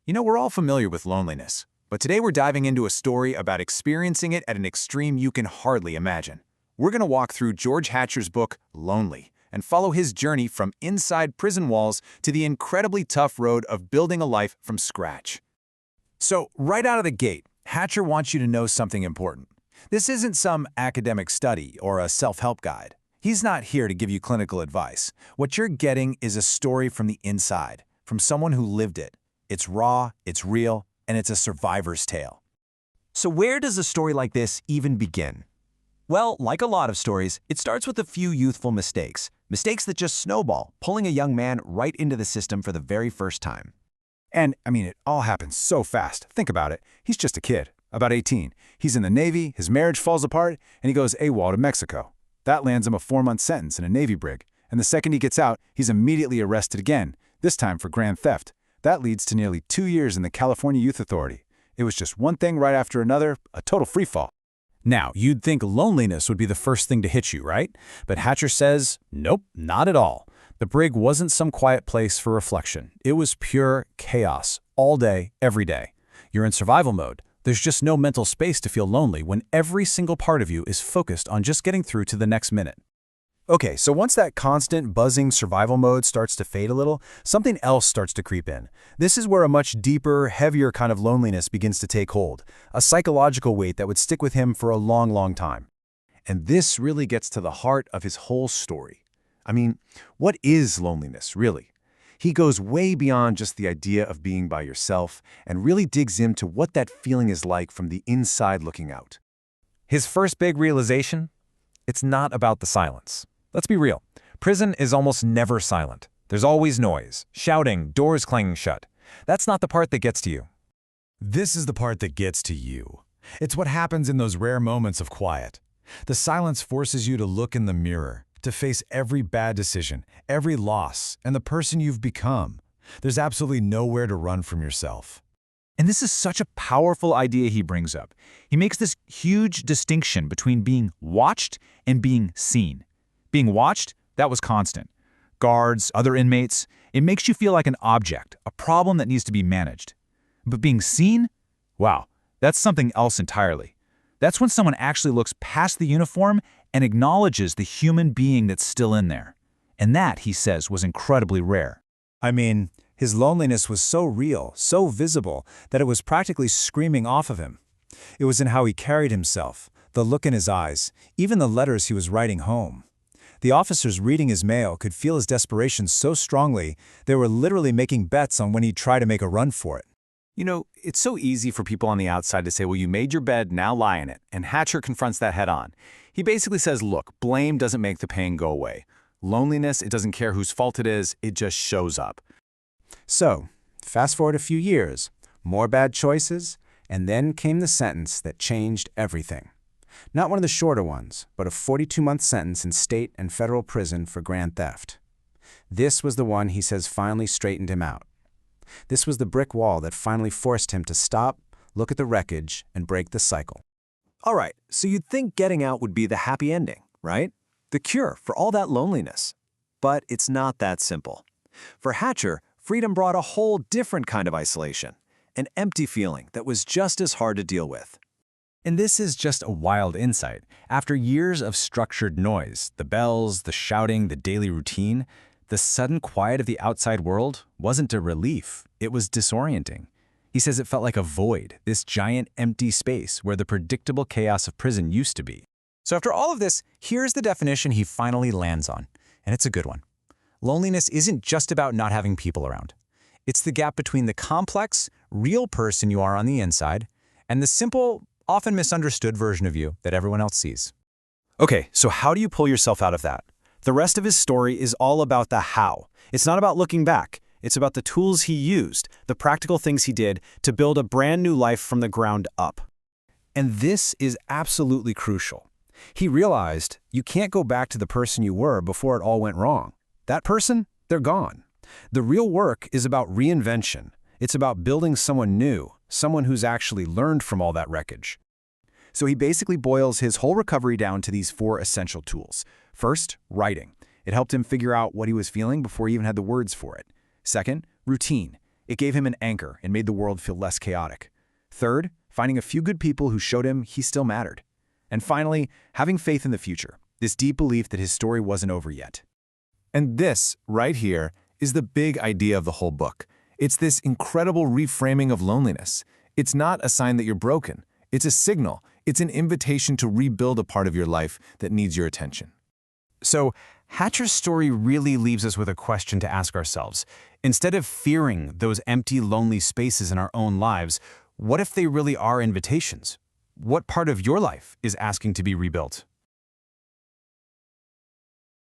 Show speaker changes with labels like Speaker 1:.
Speaker 1: We're all familiar with loneliness, but today we're diving into a story about experiencing it at an extreme you can hardly imagine. We're going to walk through George Hatcher's book, Lonely, and follow his journey from inside prison walls to the incredibly tough road of building a life from scratch. So, right out of the gate, Hatcher wants you to know something important. This isn't some academic study or a self-help guide. He's not here to give you clinical advice. What you're getting is a story from the inside, from someone who lived it. It's raw, it's real, and it's a survivor's tale.
Speaker 2: So where does a story like this even begin? Well, like a lot of stories, it starts with a few youthful mistakes. Mistakes that just snowball, pulling a young man right into the system for the very first time.
Speaker 3: And, it all happens so fast. Think about it. He's just a kid, about 18. He's in the Navy, his marriage falls apart, and he goes AWOL to Mexico. That lands him a 4-month sentence in a Navy brig. And the second he gets out, he's immediately arrested again, this time for grand theft. That leads to nearly 2 years in the California Youth Authority. It was just one thing right after another, a total freefall.
Speaker 1: Now, you'd think loneliness would be the first thing to hit you, right? But Hatcher says, nope, not at all. The brig wasn't some quiet place for reflection. It was pure chaos, all day, every day. You're in survival mode. There's just no mental space to feel lonely when every single part of you is focused on just getting through to the next minute.
Speaker 3: Okay, so once that constant buzzing survival mode starts to fade a little, something else starts to creep in. This is where a much deeper, heavier kind of loneliness begins to take hold, a psychological weight that would stick with him for a long, long time. And this really gets to the heart of his whole story. What is loneliness, really? He goes way beyond just the idea of being by yourself and really digs into what that feeling is like from the inside looking out.
Speaker 4: His first big realization? It's not about the silence. Let's be real. Prison is almost never silent. There's always noise, shouting, doors clanging shut. That's not the part that gets to you.
Speaker 5: This is the part that gets to you. It's what happens in those rare moments of quiet. The silence forces you to look in the mirror, to face every bad decision, every loss, and the person you've become. There's absolutely nowhere to run from yourself.
Speaker 6: And this is such a powerful idea he brings up. He makes this huge distinction between being watched and being seen. Being watched, that was constant. Guards, other inmates, it makes you feel like an object, a problem that needs to be managed. But being seen? Wow, that's something else entirely. That's when someone actually looks past the uniform and acknowledges the human being that's still in there. And that, he says, was incredibly rare.
Speaker 3: His loneliness was so real, so visible, that it was practically screaming off of him. It was in how he carried himself, the look in his eyes, even the letters he was writing home. The officers reading his mail could feel his desperation so strongly, they were literally making bets on when he'd try to make a run for it.
Speaker 2: It's so easy for people on the outside to say, well, you made your bed, now lie in it. And Hatcher confronts that head on. He basically says, look, blame doesn't make the pain go away. Loneliness, it doesn't care whose fault it is, it just shows up.
Speaker 3: So, fast forward a few years, more bad choices, and then came the sentence that changed everything. Not one of the shorter ones, but a 42-month sentence in state and federal prison for grand theft. This was the one he says finally straightened him out. This was the brick wall that finally forced him to stop, look at the wreckage, and break the cycle.
Speaker 2: All right, so you'd think getting out would be the happy ending, right? The cure for all that loneliness. But it's not that simple. For Hatcher, freedom brought a whole different kind of isolation, an empty feeling that was just as hard to deal with.
Speaker 4: And this is just a wild insight. After years of structured noise, the bells, the shouting, the daily routine, the sudden quiet of the outside world wasn't a relief, it was disorienting. He says it felt like a void, this giant empty space where the predictable chaos of prison used to be.
Speaker 1: So after all of this, here's the definition he finally lands on, and it's a good one. Loneliness isn't just about not having people around. It's the gap between the complex, real person you are on the inside and the simple, often misunderstood version of you that everyone else sees.
Speaker 3: Okay, so how do you pull yourself out of that? The rest of his story is all about the how. It's not about looking back. It's about the tools he used, the practical things he did to build a brand new life from the ground up. And this is absolutely crucial. He realized you can't go back to the person you were before it all went wrong. That person, they're gone. The real work is about reinvention. It's about building someone new, someone who's actually learned from all that wreckage. So he basically boils his whole recovery down to these 4 essential tools. First, writing. It helped him figure out what he was feeling before he even had the words for it. Second, routine.
Speaker 4: It gave him an anchor and made the world feel less chaotic. Third, finding a few good people who showed him he still mattered. And finally, having faith in the future, this deep belief that his story wasn't over yet.
Speaker 1: And this, right here, is the big idea of the whole book. It's this incredible reframing of loneliness. It's not a sign that you're broken. It's a signal. It's an invitation to rebuild a part of your life that needs your attention.
Speaker 3: So, Hatcher's story really leaves us with a question to ask ourselves. Instead of fearing those empty, lonely spaces in our own lives, what if they really are invitations? What part of your life is asking to be rebuilt?